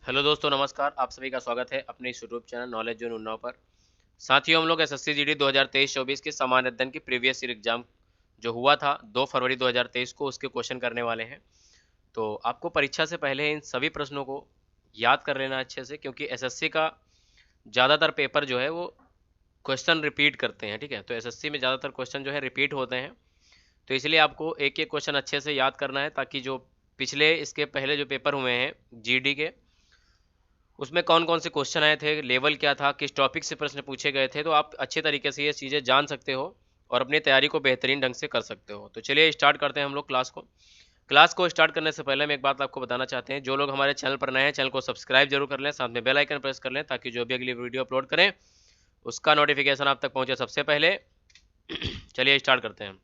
Hello दोस्तों, नमस्कार। आप सभी का स्वागत है अपने इस YouTube channel knowledge zone Unnao पर। साथियों, हम लोग एसएससी जीडी 2023-24 के सामान्य अध्ययन की प्रीवियस ईयर एग्जाम जो हुआ था 2 फरवरी 2023 को, उसके क्वेश्चन करने वाले हैं। तो आपको परीक्षा से पहले इन सभी प्रश्नों को याद कर लेना अच्छे से, क्योंकि एसएससी का ज़्यादातर पेपर जो है वो क्वेश्चन रिपीट करते हैं। ठीक है, तो एसएससी में ज़्यादातर क्वेश्चन जो है रिपीट होते हैं, तो इसलिए आपको एक एक क्वेश्चन अच्छे से याद करना है, ताकि जो पिछले इसके पहले जो पेपर हुए हैं जीडी के, उसमें कौन कौन से क्वेश्चन आए थे, लेवल क्या था, किस टॉपिक से प्रश्न पूछे गए थे, तो आप अच्छे तरीके से ये चीज़ें जान सकते हो और अपनी तैयारी को बेहतरीन ढंग से कर सकते हो। तो चलिए स्टार्ट करते हैं हम लोग क्लास को स्टार्ट करने से पहले हम एक बात आपको बताना चाहते हैं। जो लोग हमारे चैनल पर नए हैं, चैनल को सब्सक्राइब जरूर कर लें, साथ में बेल आइकन प्रेस कर लें, ताकि जो भी अगली वीडियो अपलोड करें उसका नोटिफिकेशन आप तक पहुंचे सबसे पहले। चलिए स्टार्ट करते हैं।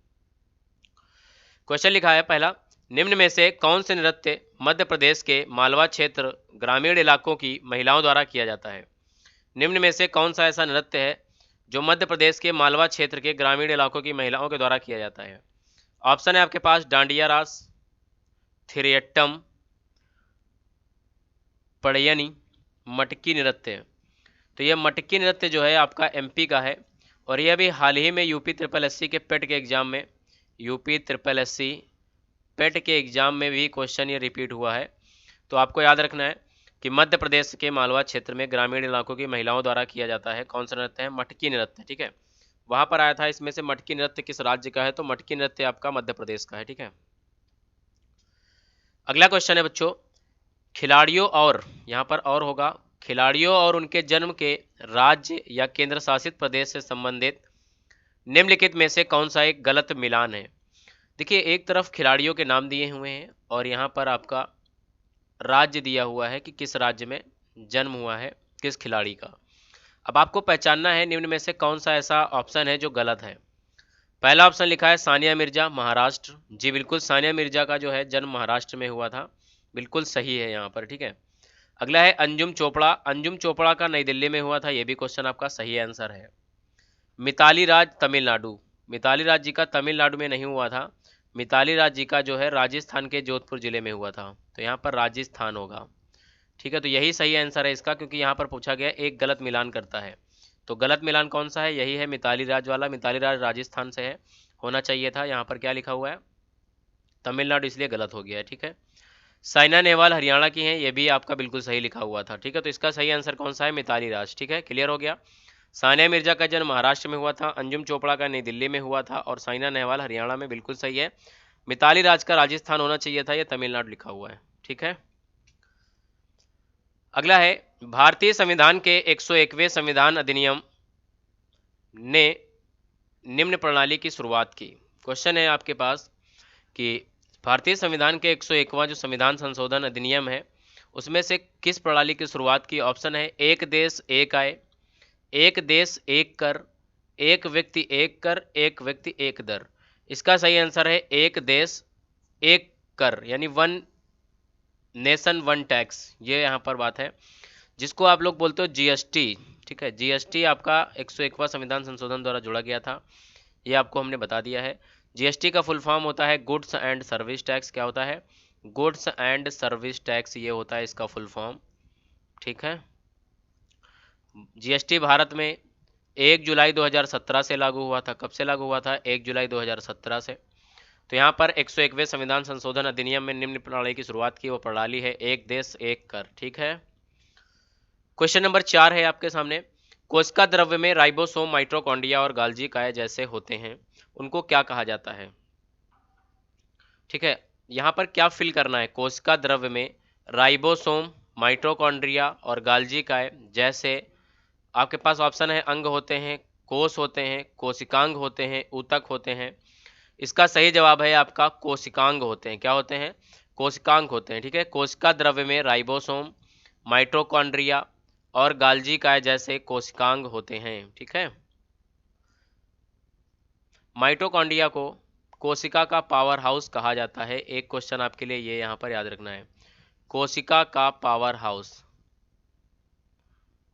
क्वेश्चन लिखा है पहला, निम्न में से कौन से नृत्य मध्य प्रदेश के मालवा क्षेत्र ग्रामीण इलाकों की महिलाओं द्वारा किया जाता है। निम्न में से कौन सा ऐसा नृत्य है जो मध्य प्रदेश के मालवा क्षेत्र के ग्रामीण इलाकों की महिलाओं के द्वारा किया जाता है। ऑप्शन है आपके पास डांडिया रास, थिरियट्टम, पड़यनी, मटकी नृत्य। तो यह मटकी नृत्य जो है आपका एमपी का है, और यह भी हाल ही में यूपी ट्रिपल एससी के पेट के एग्जाम में, यूपी ट्रिपल एससी पेट के एग्जाम में भी क्वेश्चन ये रिपीट हुआ है। तो आपको याद रखना है कि मध्य प्रदेश के मालवा क्षेत्र में ग्रामीण इलाकों की महिलाओं द्वारा किया जाता है कौन सा नृत्य है, मटकी नृत्य। ठीक है, वहां पर आया था इसमें से मटकी नृत्य किस राज्य का है, तो मटकी नृत्य आपका मध्य प्रदेश का है। ठीक है, अगला क्वेश्चन है बच्चों, खिलाड़ियों और, यहाँ पर और होगा, खिलाड़ियों और उनके जन्म के राज्य या केंद्र शासित प्रदेश से संबंधित निम्नलिखित में से कौन सा एक गलत मिलान है। देखिए, एक तरफ खिलाड़ियों के नाम दिए हुए हैं और यहाँ पर आपका राज्य दिया हुआ है कि किस राज्य में जन्म हुआ है किस खिलाड़ी का। अब आपको पहचानना है निम्न में से कौन सा ऐसा ऑप्शन है जो गलत है। पहला ऑप्शन लिखा है सानिया मिर्जा, महाराष्ट्र। जी बिल्कुल, सानिया मिर्जा का जो है जन्म महाराष्ट्र में हुआ था, बिल्कुल सही है यहाँ पर। ठीक है, अगला है अंजुम चोपड़ा। अंजुम चोपड़ा का नई दिल्ली में हुआ था, ये भी क्वेश्चन आपका सही आंसर है। मिताली राज, तमिलनाडु। मिताली राज जी का तमिलनाडु में नहीं हुआ था, मिताली राज जी का जो है राजस्थान के जोधपुर जिले में हुआ था, तो यहाँ पर राजस्थान होगा। ठीक है, तो यही सही आंसर है इसका, क्योंकि यहाँ पर पूछा गया एक गलत मिलान करता है, तो गलत मिलान कौन सा है, यही है मिताली राज वाला। मिताली राज राजस्थान से है, होना चाहिए था, यहाँ पर क्या लिखा हुआ है तमिलनाडु, इसलिए गलत हो गया है। ठीक है, साइना नेहवाल हरियाणा की हैं, ये भी आपका बिल्कुल सही लिखा हुआ था। ठीक है, तो इसका सही आंसर कौन सा है, मिताली राज। ठीक है, क्लियर हो गया। सानिया मिर्जा का जन्म महाराष्ट्र में हुआ था, अंजुम चोपड़ा का नई दिल्ली में हुआ था, और साइना नेहवाल हरियाणा में, बिल्कुल सही है। मिताली राज का राजस्थान होना चाहिए था, यह तमिलनाडु लिखा हुआ है। ठीक है, अगला है, भारतीय संविधान के 101वें संविधान अधिनियम ने निम्न प्रणाली की शुरुआत की। क्वेश्चन है आपके पास कि भारतीय संविधान के 101वां जो संविधान संशोधन अधिनियम है, उसमें से किस प्रणाली की शुरुआत की। ऑप्शन है एक देश एक आय, एक देश एक कर, एक व्यक्ति एक कर, एक व्यक्ति एक दर। इसका सही आंसर है एक देश एक कर, यानी वन नेशन वन टैक्स, ये यहाँ पर बात है, जिसको आप लोग बोलते हो जीएसटी। ठीक है, जीएसटी आपका 101वां संविधान संशोधन द्वारा जोड़ा गया था, ये आपको हमने बता दिया है। जीएसटी का फुल फॉर्म होता है गुड्स एंड सर्विस टैक्स। क्या होता है, गुड्स एंड सर्विस टैक्स, ये होता है इसका फुल फॉर्म। ठीक है, जीएसटी भारत में 1 जुलाई 2017 से लागू हुआ था। कब से लागू हुआ था, 1 जुलाई 2017 से। तो यहाँ पर 101वें संविधान संशोधन अधिनियम में निम्न प्रणाली की शुरुआत की, वो प्रणाली है एक देश एक कर। ठीक है, क्वेश्चन नंबर 4 है आपके सामने, कोशिका द्रव्य में राइबोसोम, माइटोकॉन्ड्रिया और गाल्जी काय जैसे होते हैं, उनको क्या कहा जाता है। ठीक है, यहाँ पर क्या फिल करना है, कोशिका द्रव्य में राइबोसोम, माइटोकॉन्ड्रिया और गाल्जी काय जैसे, आपके पास ऑप्शन है अंग होते हैं, कोष होते हैं, कोशिकांग होते हैं, ऊतक होते हैं। इसका सही जवाब है आपका कोशिकांग होते हैं। क्या होते हैं, कोशिकांग होते हैं। ठीक है, कोशिका द्रव्य में राइबोसोम, माइटोकॉन्ड्रिया और गाल्जी काय जैसे कोशिकांग होते हैं। ठीक है, माइटोकॉन्ड्रिया को कोशिका का पावर हाउस कहा जाता है। एक क्वेश्चन आपके लिए ये यहाँ पर याद रखना है, कोशिका का पावर हाउस,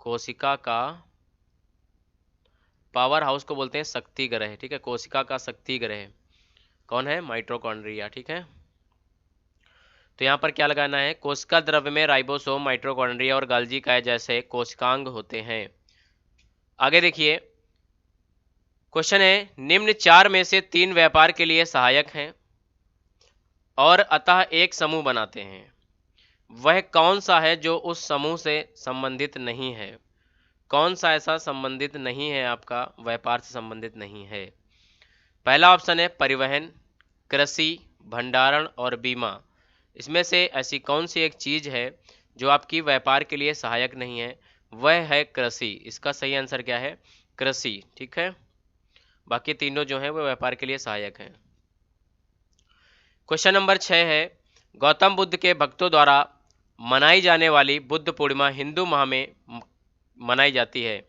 कोशिका का पावर हाउस को बोलते हैं शक्ति ग्रह। ठीक है, कोशिका का शक्ति ग्रह कौन है, माइटोकॉन्ड्रिया। ठीक है, तो यहाँ पर क्या लगाना है, कोशिका द्रव्य में राइबोसोम, माइटोकॉन्ड्रिया और गाल्जी काय जैसे कोशिकांग होते हैं। आगे देखिए क्वेश्चन है, निम्न 4 में से 3 व्यापार के लिए सहायक हैं और अतः एक समूह बनाते हैं, वह कौन सा है जो उस समूह से संबंधित नहीं है? कौन सा ऐसा संबंधित नहीं है, आपका व्यापार से संबंधित नहीं है? पहला ऑप्शन है परिवहन, कृषि, भंडारण और बीमा। इसमें से ऐसी कौन सी एक चीज है जो आपकी व्यापार के लिए सहायक नहीं है? वह है कृषि। इसका सही आंसर क्या है? कृषि। ठीक है, बाकी तीनों जो हैं वो व्यापार के लिए सहायक हैं। क्वेश्चन नंबर 6 है, गौतम बुद्ध के भक्तों द्वारा मनाई जाने वाली बुद्ध पूर्णिमा हिंदू माह में मनाई जाती है,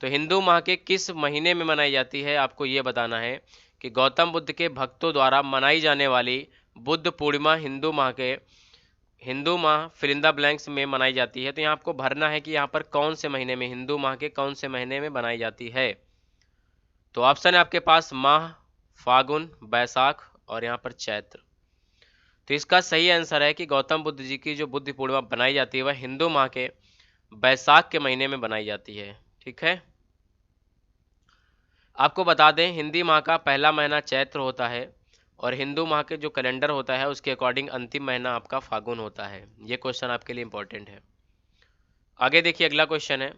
तो हिंदू माह के किस महीने में मनाई जाती है? आपको ये बताना है कि गौतम बुद्ध के भक्तों द्वारा मनाई जाने वाली बुद्ध पूर्णिमा हिंदू माह फिल इन द ब्लैंक्स में मनाई जाती है। तो यहाँ आपको भरना है कि यहाँ पर कौन से महीने में, हिंदू माह के कौन से महीने में बनाई जाती है। तो ऑप्शन है आपके पास माह, फागुन, बैसाख और यहाँ पर चैत्र। तो इसका सही आंसर है कि गौतम बुद्ध जी की जो बुद्ध पूर्णिमा बनाई जाती है वह हिंदू माह के बैसाख के महीने में बनाई जाती है। ठीक है, आपको बता दें हिंदी माह का पहला महीना चैत्र होता है और हिंदू माह के जो कैलेंडर होता है उसके अकॉर्डिंग अंतिम महीना आपका फागुन होता है। ये क्वेश्चन आपके लिए इंपॉर्टेंट है। आगे देखिए अगला क्वेश्चन है,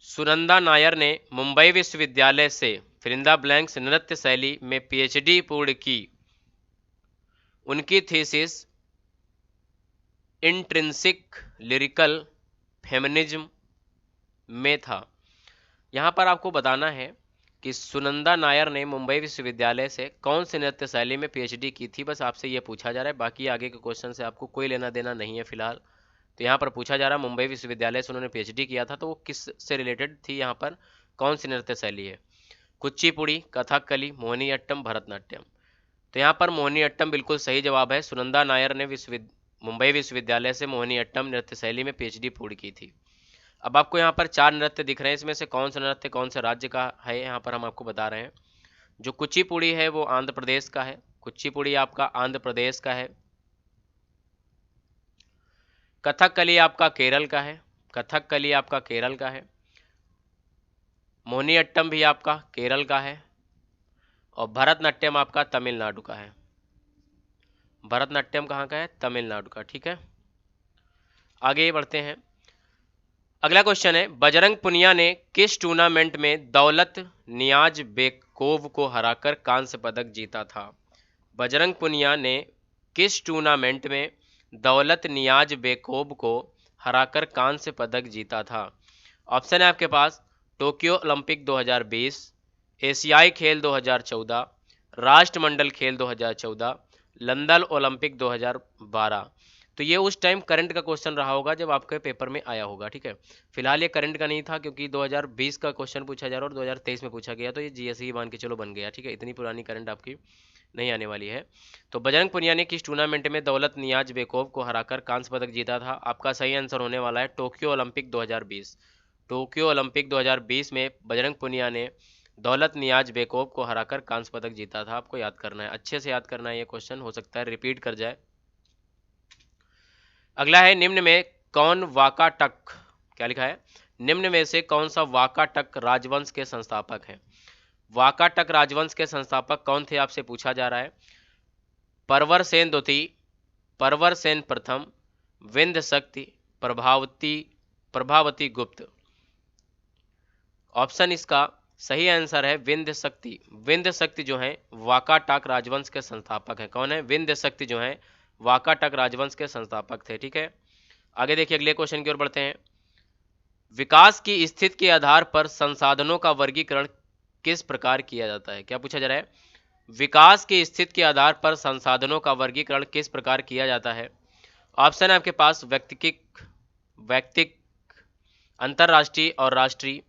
सुनंदा नायर ने मुंबई विश्वविद्यालय से फिल इन द ब्लैंक्स नृत्य शैली में पीएचडी पूर्ण की। उनकी थीसिस इंट्रिंसिक लिरिकल फेमिनिज्म में था। यहाँ पर आपको बताना है कि सुनंदा नायर ने मुंबई विश्वविद्यालय से कौन सी नृत्य शैली में पीएचडी की थी, बस आपसे ये पूछा जा रहा है। बाकी आगे के क्वेश्चन से आपको कोई लेना देना नहीं है फिलहाल। तो यहाँ पर पूछा जा रहा है मुंबई विश्वविद्यालय से उन्होंने पीएचडी किया था, तो वो किस से रिलेटेड थी, यहाँ पर कौन सी नृत्य शैली है? कुचिपुड़ी, कथकली, मोहिनीअट्टम, भरतनाट्यम। तो यहाँ पर मोहिनीअट्टम बिल्कुल सही जवाब है। सुनंदा नायर ने मुंबई विश्वविद्यालय से मोहिनीअट्टम नृत्य शैली में पीएचडी पूर्ण की थी। अब आपको यहाँ पर 4 नृत्य दिख रहे हैं, इसमें से कौन सा नृत्य कौन से राज्य का है यहाँ पर हम आपको बता रहे हैं। जो कुचिपुड़ी है वो आंध्र प्रदेश का है, कुचिपुड़ी आपका आंध्र प्रदेश का है। कथकली आपका केरल का है, कथकली आपका केरल का है। मोहिनीअट्टम भी आपका केरल का है और भरतनाट्यम आपका तमिलनाडु का है। भरतनाट्यम कहाँ का है? तमिलनाडु का। ठीक है, आगे बढ़ते हैं। अगला क्वेश्चन है, बजरंग पुनिया ने किस टूर्नामेंट में दौलत नियाज बेकोव को हराकर कांस्य पदक जीता था? बजरंग पुनिया ने किस टूर्नामेंट में दौलत नियाज बेकोव को हराकर कांस्य पदक जीता था? ऑप्शन है आपके पास टोक्यो ओलंपिक 2020, एशियाई खेल 2014, राष्ट्रमंडल खेल 2014, लंदन ओलंपिक 2012। तो ये उस टाइम करंट का क्वेश्चन रहा होगा जब आपके पेपर में आया होगा। ठीक है, फिलहाल ये करंट का नहीं था क्योंकि 2020 का क्वेश्चन पूछा जा रहा और 2023 में पूछा गया, तो ये जीएसई मान के चलो बन गया। ठीक है, इतनी पुरानी करंट आपकी नहीं आने वाली है। तो बजरंग पुनिया ने किस टूर्नामेंट में दौलत नियाज बेकोव को हराकर कांस्य पदक जीता था? आपका सही आंसर होने वाला है टोक्यो ओलंपिक 2020। टोक्यो ओलंपिक 2020 में बजरंग पुनिया ने दौलत नियाज बेकोव को हराकर कांस्य पदक जीता था। आपको याद करना है, अच्छे से याद करना है, ये क्वेश्चन हो सकता है रिपीट कर जाए। अगला है, निम्न में कौन वाकाटक, क्या लिखा है? निम्न में से कौन सा वाकाटक राजवंश के संस्थापक है? वाकाटक राजवंश के संस्थापक कौन थे आपसे पूछा जा रहा है। परवर सेन द्वितीय, परवर सेन प्रथम, विंध्य शक्ति, प्रभावती गुप्त। ऑप्शन इसका सही आंसर है विंध्य शक्ति। विंध्य शक्ति जो है वाकाटक राजवंश के संस्थापक है। कौन है? विंध्य शक्ति जो है वाकाटक राजवंश के संस्थापक थे। ठीक है, आगे देखिए अगले क्वेश्चन की ओर बढ़ते हैं। विकास की स्थिति के आधार पर संसाधनों का वर्गीकरण किस प्रकार किया जाता है? क्या पूछा जा रहा है? विकास की स्थिति के आधार पर संसाधनों का वर्गीकरण किस प्रकार किया जाता है? ऑप्शन है आपके पास वैयक्तिक, अंतरराष्ट्रीय और राष्ट्रीय।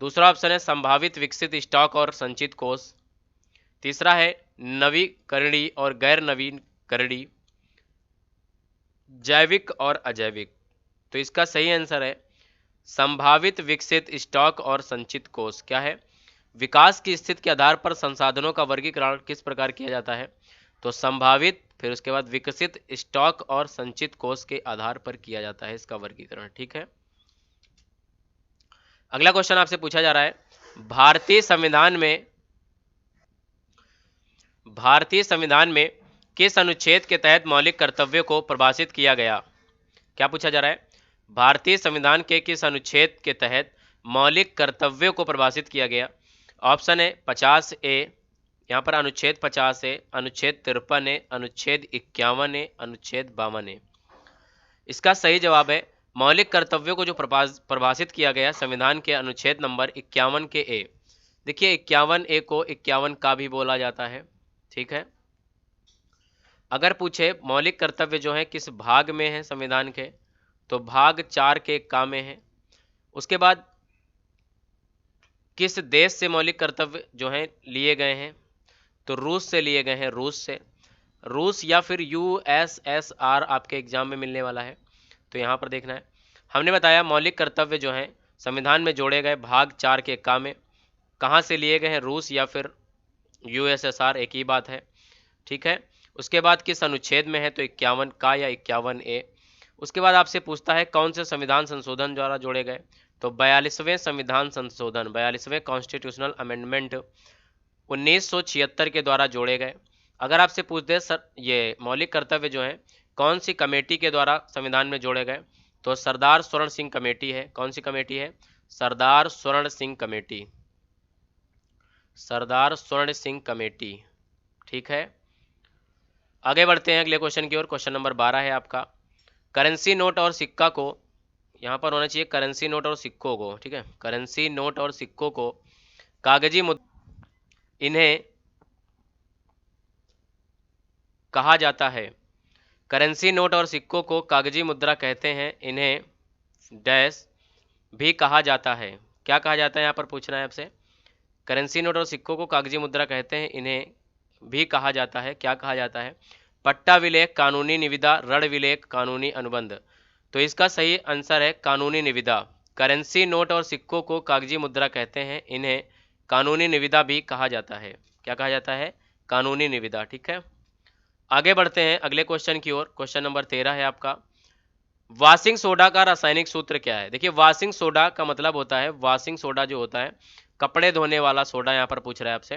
दूसरा ऑप्शन है संभावित विकसित स्टॉक और संचित कोष। तीसरा है नवीकरणीय और गैर नवीकरणीय, जैविक और अजैविक। तो इसका सही आंसर है संभावित विकसित स्टॉक और संचित कोष। क्या है? विकास की स्थिति के आधार पर संसाधनों का वर्गीकरण किस प्रकार किया जाता है? तो संभावित, फिर उसके बाद विकसित स्टॉक और संचित कोष के आधार पर किया जाता है इसका वर्गीकरण। ठीक है, अगला क्वेश्चन आपसे पूछा जा रहा है, भारतीय संविधान में किस अनुच्छेद के तहत मौलिक कर्तव्यों को परिभाषित किया गया? क्या पूछा जा रहा है? भारतीय संविधान के किस अनुच्छेद के तहत मौलिक कर्तव्यों को परिभाषित किया गया? ऑप्शन है 50A, यहाँ पर अनुच्छेद 50 है, अनुच्छेद 53 है, अनुच्छेद 51 है, अनुच्छेद 52 है। इसका सही जवाब है मौलिक कर्तव्यों को जो परिभाषित किया गया संविधान के अनुच्छेद नंबर 51 के ए। देखिए 51A को 51 का भी बोला जाता है। ठीक है, अगर पूछे मौलिक कर्तव्य जो है किस भाग में है संविधान के, तो भाग 4 के का में है। उसके बाद किस देश से मौलिक कर्तव्य जो है लिए गए हैं, तो रूस से लिए गए हैं, रूस या फिर USSR आपके एग्जाम में मिलने वाला है, तो यहाँ पर देखना है। हमने बताया मौलिक कर्तव्य जो है संविधान में जोड़े गए भाग 4 के का में, कहाँ से लिए गए हैं, रूस या फिर USSR, एक ही बात है। ठीक है, उसके बाद किस अनुच्छेद में है, तो 51 का या 51A। उसके बाद आपसे पूछता है कौन से संविधान संशोधन द्वारा जोड़े गए, तो 42वें संविधान संशोधन, 42वें कॉन्स्टिट्यूशनल अमेंडमेंट 1976 के द्वारा जोड़े गए। अगर आपसे पूछ दे सर ये मौलिक कर्तव्य जो है कौन सी कमेटी के द्वारा संविधान में जोड़े गए, तो सरदार स्वर्ण सिंह कमेटी है। कौन सी कमेटी है? सरदार स्वर्ण सिंह कमेटी, सरदार स्वर्ण सिंह कमेटी। ठीक है, आगे बढ़ते हैं अगले क्वेश्चन की ओर। क्वेश्चन नंबर 12 है आपका, करेंसी नोट और सिक्का को, यहाँ पर होना चाहिए करेंसी नोट और सिक्कों को। ठीक है, करेंसी नोट और सिक्कों को कागजी इन्हें कहा जाता है। करेंसी नोट और सिक्कों को कागजी मुद्रा कहते हैं, इन्हें डैश भी कहा जाता है। क्या कहा जाता है यहाँ पर पूछना है आपसे। करेंसी नोट और सिक्कों को कागजी मुद्रा कहते हैं, इन्हें भी कहा जाता है। क्या कहा जाता है? पट्टा विलेख, कानूनी निविदा, ऋण विलेख, कानूनी अनुबंध। तो इसका सही आंसर है कानूनी निविदा। करेंसी नोट और सिक्कों को कागजी मुद्रा कहते हैं, इन्हें कानूनी निविदा भी कहा जाता है। क्या कहा जाता है? कानूनी निविदा। ठीक है, आगे बढ़ते हैं अगले क्वेश्चन की ओर। क्वेश्चन नंबर 13 है आपका, वॉशिंग सोडा का रासायनिक सूत्र क्या है? देखिए वॉशिंग सोडा का मतलब होता है, वॉशिंग सोडा जो होता है कपड़े धोने वाला सोडा, यहाँ पर पूछ रहा है आपसे।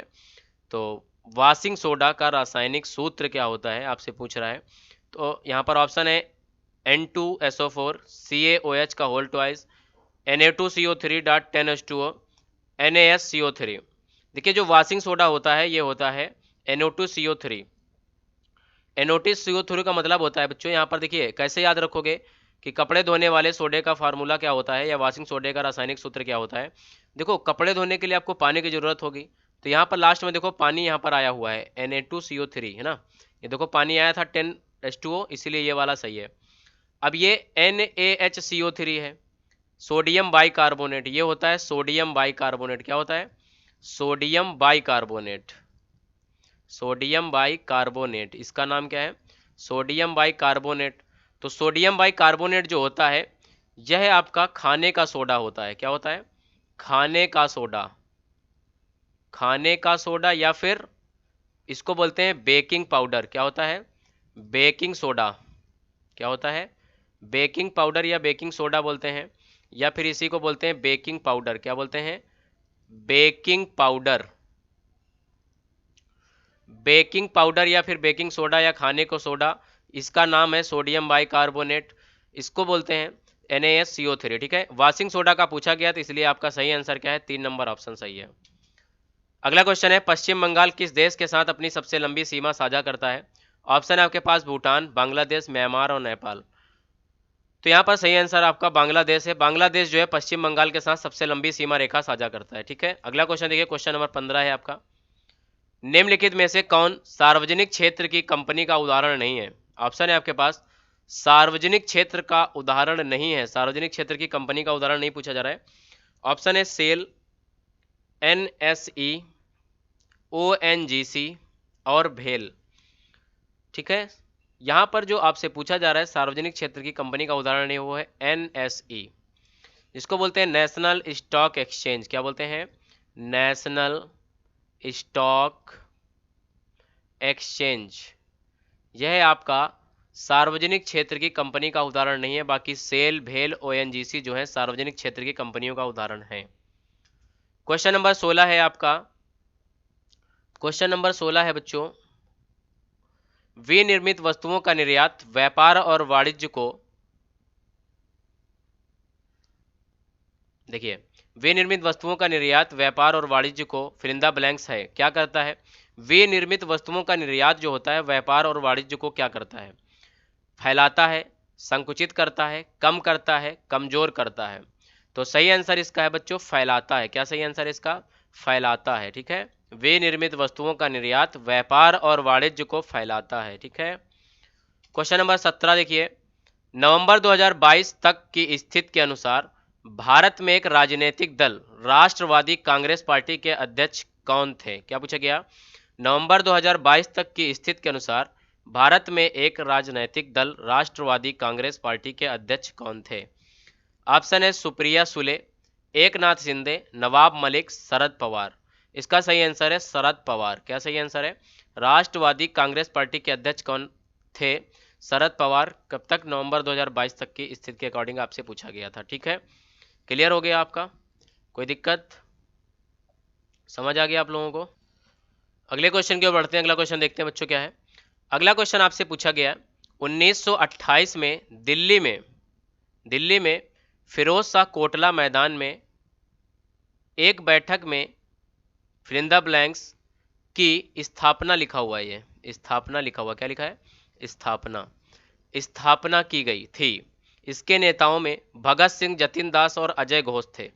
तो वॉशिंग सोडा का रासायनिक सूत्र क्या होता है आपसे पूछ रहा है। तो यहाँ पर ऑप्शन है N2SO4 CaOH का होल ट्वाइस, Na2CO3.10H2O, NaSCO3। देखिए जो वॉशिंग सोडा होता है ये होता है NO2CO3। NO2CO3 का मतलब होता है बच्चों, यहाँ पर देखिए कैसे याद रखोगे कि कपड़े धोने वाले सोडे का फार्मूला क्या होता है या वॉशिंग सोडे का रासायनिक सूत्र क्या होता है। देखो कपड़े धोने के लिए आपको पानी की जरूरत होगी, तो यहाँ पर लास्ट में देखो पानी यहाँ पर आया हुआ है Na2CO3 है ना, ये देखो पानी आया था 10H2O, इसीलिए ये वाला सही है। अब ये NaHCO3 है, सोडियम बाइकार्बोनेट, ये होता है सोडियम बाइकार्बोनेट। क्या होता है? सोडियम बाइकार्बोनेट, सोडियम बाइकार्बोनेट, इसका नाम क्या है? Sodium bicarbonate. तो सोडियम बाइकार्बोनेट जो होता है यह आपका खाने का सोडा होता है। क्या होता है? खाने का सोडा, खाने का सोडा, या फिर इसको बोलते हैं बेकिंग पाउडर। क्या होता है? Baking soda. क्या होता है? बेकिंग पाउडर या बेकिंग सोडा बोलते हैं, या फिर इसी को बोलते हैं बेकिंग पाउडर। क्या बोलते हैं? बेकिंग पाउडर, बेकिंग पाउडर या फिर बेकिंग सोडा या खाने को सोडा, इसका नाम है सोडियम बाइकार्बोनेट, इसको बोलते हैं NaSCO3। ठीक है, वॉशिंग सोडा का पूछा गया तो इसलिए आपका सही आंसर क्या है? 3 नंबर ऑप्शन सही है। अगला क्वेश्चन है, पश्चिम बंगाल किस देश के साथ अपनी सबसे लंबी सीमा साझा करता है? ऑप्शन है आपके पास भूटान, बांग्लादेश, म्यांमार और नेपाल। तो यहाँ पर सही आंसर आपका बांग्लादेश है। बांग्लादेश जो है पश्चिम बंगाल के साथ सबसे लंबी सीमा रेखा साझा करता है। ठीक है, अगला क्वेश्चन देखिए, क्वेश्चन नंबर 15 है आपका, निम्नलिखित में से कौन सार्वजनिक क्षेत्र की कंपनी का उदाहरण नहीं है? ऑप्शन है आपके पास सार्वजनिक क्षेत्र का उदाहरण नहीं है, सार्वजनिक क्षेत्र की कंपनी का उदाहरण नहीं पूछा जा रहा है। ऑप्शन है सेल, NSE, ONGC और भेल। ठीक है, यहां पर जो आपसे पूछा जा रहा है सार्वजनिक क्षेत्र की कंपनी का उदाहरण है वो है NSE, जिसको बोलते हैं नेशनल स्टॉक एक्सचेंज। क्या बोलते हैं? National stock exchange. यह है आपका सार्वजनिक क्षेत्र की कंपनी का उदाहरण नहीं है, बाकी सेल, भेल, ओएनजीसी जो है सार्वजनिक क्षेत्र की कंपनियों का उदाहरण है। क्वेश्चन नंबर 16 है आपका, क्वेश्चन नंबर 16 है बच्चों, विनिर्मित वस्तुओं का निर्यात व्यापार और वाणिज्य को, देखिए विनिर्मित वस्तुओं का निर्यात व्यापार और वाणिज्य को फिलिंदा ब्लैंक्स है, क्या करता है? विनिर्मित वस्तुओं का निर्यात जो होता है व्यापार और वाणिज्य को क्या करता है? फैलाता है, संकुचित करता है, कम करता है, कमजोर करता है। तो सही आंसर इसका है बच्चों फैलाता है। क्या सही आंसर इसका? फैलाता है। ठीक है, विनिर्मित वस्तुओं का निर्यात व्यापार और वाणिज्य को फैलाता है। ठीक है, क्वेश्चन नंबर 17 देखिए, नवंबर 2022 तक की स्थिति के अनुसार भारत में एक राजनीतिक दल राष्ट्रवादी कांग्रेस पार्टी के अध्यक्ष कौन थे? क्या पूछा गया? नवंबर 2022 तक की स्थिति के अनुसार भारत में एक राजनीतिक दल राष्ट्रवादी कांग्रेस पार्टी के अध्यक्ष कौन थे? ऑप्शन है सुप्रिया सुले, एकनाथ शिंदे, नवाब मलिक, शरद पवार। इसका सही आंसर है शरद पवार। क्या सही आंसर है? राष्ट्रवादी कांग्रेस पार्टी के अध्यक्ष कौन थे? शरद पवार। कब तक? नवंबर 2022 तक की स्थिति के अकॉर्डिंग आपसे पूछा गया था। ठीक है, क्लियर हो गया आपका? कोई दिक्कत? समझ आ गया आप लोगों को? अगले क्वेश्चन की ओर बढ़ते हैं। अगला क्वेश्चन देखते हैं बच्चों क्या है। अगला क्वेश्चन आपसे पूछा गया 1928 में दिल्ली में फिरोज शाह कोटला मैदान में एक बैठक में फिलिंदा ब्लैंक्स की स्थापना लिखा हुआ है। ये स्थापना लिखा हुआ, क्या लिखा है? स्थापना की गई थी। इसके नेताओं में भगत सिंह, जतिन दास और अजय घोष थे।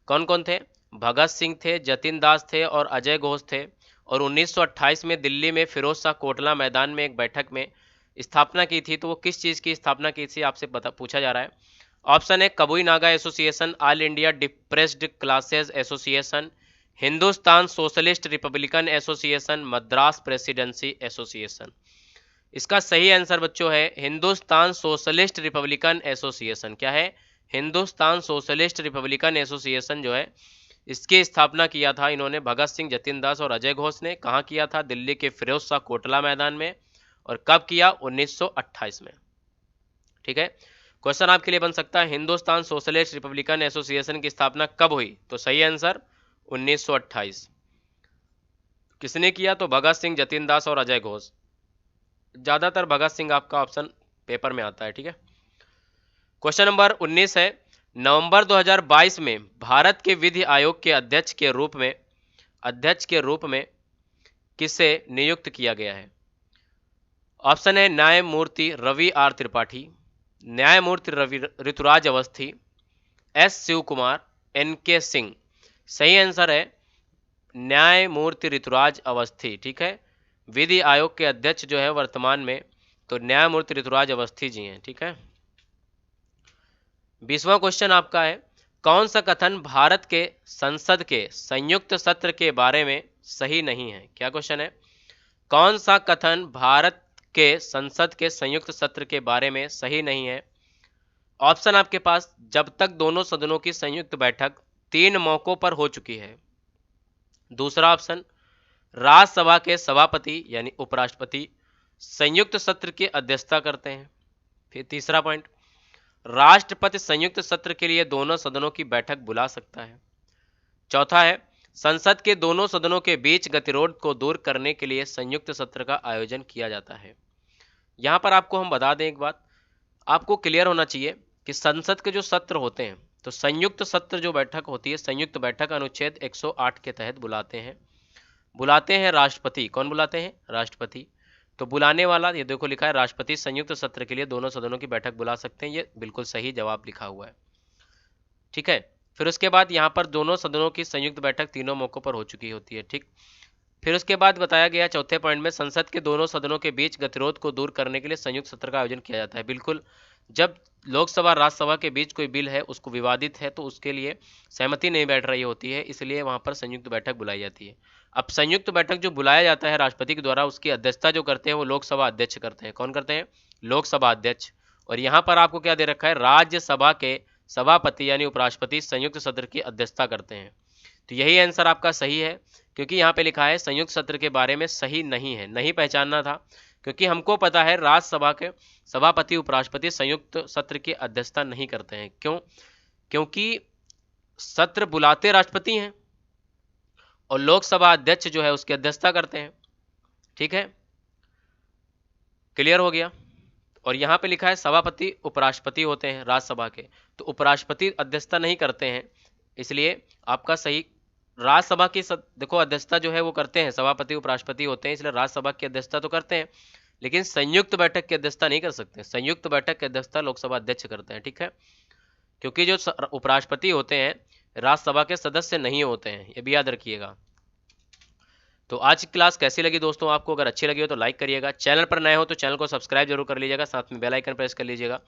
कौन कौन थे? भगत सिंह थे, जतिन दास थे और अजय घोष थे। और 1928 में दिल्ली में फिरोज शाह कोटला मैदान में एक बैठक में स्थापना की थी। तो वो किस चीज़ की स्थापना की थी आपसे पूछा जा रहा है। ऑप्शन है Kabui Naga association, all India depressed classes association, Hindustan socialist republican association, Madras presidency association. इसका सही आंसर बच्चों है हिंदुस्तान सोशलिस्ट रिपब्लिकन एसोसिएशन। क्या है? हिंदुस्तान सोशलिस्ट रिपब्लिकन एसोसिएशन जो है इसकी स्थापना किया था इन्होंने भगत सिंह, जतिन दास और अजय घोष ने। कहाँ किया था? दिल्ली के फिरोज शाह कोटला मैदान में। और कब किया? 1928 में। ठीक है, क्वेश्चन आपके लिए बन सकता है हिंदुस्तान सोशलिस्ट रिपब्लिकन एसोसिएशन की स्थापना कब हुई? तो सही आंसर 1928। किसने किया? तो भगत सिंह, जतिन दास और अजय घोष। ज्यादातर भगत सिंह आपका ऑप्शन पेपर में आता है। ठीक है, क्वेश्चन नंबर 19 है, नवंबर 2022 में भारत के विधि आयोग के अध्यक्ष के रूप में किसे नियुक्त किया गया है? ऑप्शन है न्यायमूर्ति रवि आर त्रिपाठी, न्यायमूर्ति ऋतुराज अवस्थी, एस शिव कुमार, एन के सिंह। सही आंसर है न्यायमूर्ति ऋतुराज अवस्थी। ठीक है, विधि आयोग के अध्यक्ष जो है वर्तमान में तो न्यायमूर्ति ऋतुराज अवस्थी जी हैं। ठीक है, 20वां क्वेश्चन आपका है, कौन सा कथन भारत के संसद के संयुक्त सत्र के बारे में सही नहीं है? क्या क्वेश्चन है? कौन सा कथन भारत के संसद के संयुक्त सत्र के बारे में सही नहीं है? ऑप्शन आपके पास, जब तक दोनों सदनों की संयुक्त बैठक 3 मौकों पर हो चुकी है। दूसरा ऑप्शन, राज्यसभा के सभापति यानी उपराष्ट्रपति संयुक्त सत्र की अध्यक्षता करते हैं। फिर तीसरा पॉइंट, राष्ट्रपति संयुक्त सत्र के लिए दोनों सदनों की बैठक बुला सकता है। चौथा है, संसद के दोनों सदनों के बीच गतिरोध को दूर करने के लिए संयुक्त सत्र का आयोजन किया जाता है। यहां पर आपको हम बता दें एक बात, आपको क्लियर होना चाहिए कि संसद के जो सत्र होते हैं तो संयुक्त सत्र जो बैठक होती है, संयुक्त बैठक अनुच्छेद 108 के तहत बुलाते हैं राष्ट्रपति। कौन बुलाते हैं? राष्ट्रपति। तो बुलाने वाला, ये देखो लिखा है राष्ट्रपति संयुक्त सत्र के लिए दोनों सदनों की बैठक बुला सकते हैं। ये बिल्कुल सही जवाब लिखा हुआ है। ठीक है, फिर उसके बाद यहाँ पर दोनों सदनों की संयुक्त बैठक 3 मौकों पर हो चुकी होती है। ठीक, फिर उसके बाद बताया गया चौथे पॉइंट में, संसद के दोनों सदनों के बीच गतिरोध को दूर करने के लिए संयुक्त सत्र का आयोजन किया जाता है। बिल्कुल, जब लोकसभा राज्यसभा के बीच कोई बिल है उसको विवादित है तो उसके लिए सहमति नहीं बैठ रही होती है, इसलिए वहां पर संयुक्त बैठक बुलाई जाती है। अब संयुक्त बैठक जो बुलाया जाता है राष्ट्रपति के द्वारा, उसकी अध्यक्षता जो करते हैं वो लोकसभा अध्यक्ष करते हैं। कौन करते हैं? लोकसभा अध्यक्ष। और यहाँ पर आपको क्या दे रखा है? राज्यसभा के सभापति यानी उपराष्ट्रपति संयुक्त सत्र की अध्यक्षता करते हैं। तो यही आंसर आपका सही है, क्योंकि यहाँ पे लिखा है संयुक्त सत्र के बारे में सही नहीं है। नहीं पहचानना था क्योंकि हमको पता है राज्यसभा के सभापति उपराष्ट्रपति संयुक्त सत्र की अध्यक्षता नहीं करते हैं। क्यों? क्योंकि सत्र बुलाते राष्ट्रपति हैं और लोकसभा अध्यक्ष जो है उसकी अध्यक्षता करते हैं। ठीक है, क्लियर हो गया। और यहाँ पे लिखा है सभापति उपराष्ट्रपति होते हैं राज्यसभा के, तो उपराष्ट्रपति अध्यक्षता नहीं करते हैं, इसलिए आपका सही राज्यसभा की देखो अध्यक्षता जो है वो करते हैं, सभापति उपराष्ट्रपति होते हैं, इसलिए राज्यसभा की अध्यक्षता तो करते हैं, लेकिन संयुक्त बैठक की अध्यक्षता नहीं कर सकते। संयुक्त बैठक की अध्यक्षता लोकसभा अध्यक्ष करते हैं। ठीक है, क्योंकि जो उपराष्ट्रपति होते हैं राज्यसभा के सदस्य नहीं होते हैं, ये भी याद रखिएगा। तो आज की क्लास कैसी लगी दोस्तों आपको? अगर अच्छी लगी हो तो लाइक करिएगा, चैनल पर नए हो तो चैनल को सब्सक्राइब जरूर कर लीजिएगा, साथ में बेल आइकन प्रेस कर लीजिएगा।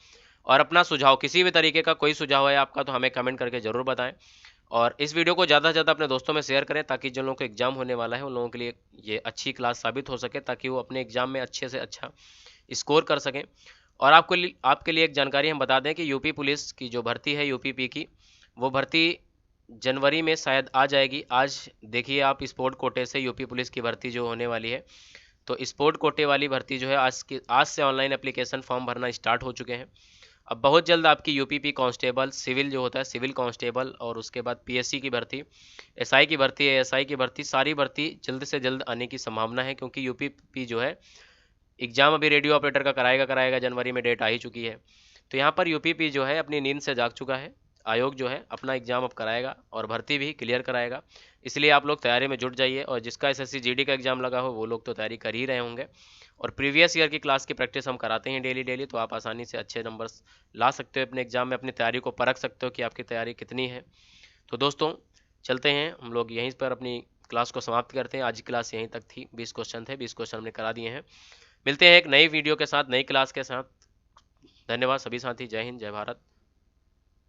और अपना सुझाव, किसी भी तरीके का कोई सुझाव है आपका तो हमें कमेंट करके जरूर बताएं। और इस वीडियो को ज़्यादा से ज़्यादा अपने दोस्तों में शेयर करें, ताकि जिन लोगों को एग्जाम होने वाला है उन लोगों के लिए ये अच्छी क्लास साबित हो सके, ताकि वो अपने एग्जाम में अच्छे से अच्छा स्कोर कर सकें। और आपके लिए एक जानकारी हम बता दें कि यूपी पुलिस की जो भर्ती है यूपीपी की, वो भर्ती जनवरी में शायद आ जाएगी। आज देखिए आप स्पोर्ट कोटे से यूपी पुलिस की भर्ती जो होने वाली है, तो स्पोर्ट कोटे वाली भर्ती जो है आज से ऑनलाइन एप्लीकेशन फॉर्म भरना स्टार्ट हो चुके हैं। अब बहुत जल्द आपकी यूपीपी कांस्टेबल, सिविल जो होता है सिविल कांस्टेबल, और उसके बाद पीएससी की भर्ती, एसआई की भर्ती, एएसआई की भर्ती, सारी भर्ती जल्द से जल्द आने की संभावना है। क्योंकि यूपीपी जो है एग्जाम अभी रेडियो ऑपरेटर का कराएगा, जनवरी में डेट आ ही चुकी है। तो यहाँ पर यूपीपी जो है अपनी नींद से जाग चुका है, आयोग जो है अपना एग्जाम अब कराएगा और भर्ती भी क्लियर कराएगा। इसलिए आप लोग तैयारी में जुट जाइए, और जिसका एसएससी जीडी का एग्जाम लगा हो वो लोग तो तैयारी कर ही रहे होंगे। और प्रीवियस ईयर की क्लास की प्रैक्टिस हम कराते हैं डेली, तो आप आसानी से अच्छे नंबर्स ला सकते हो अपने एग्जाम में, अपनी तैयारी को परख सकते हो कि आपकी तैयारी कितनी है। तो दोस्तों चलते हैं हम लोग, यहीं पर अपनी क्लास को समाप्त करते हैं। आज की क्लास यहीं तक थी, 20 क्वेश्चन थे, 20 क्वेश्चन हमने करा दिए हैं। मिलते हैं एक नई वीडियो के साथ, नई क्लास के साथ। धन्यवाद सभी साथी, जय हिंद, जय भारत।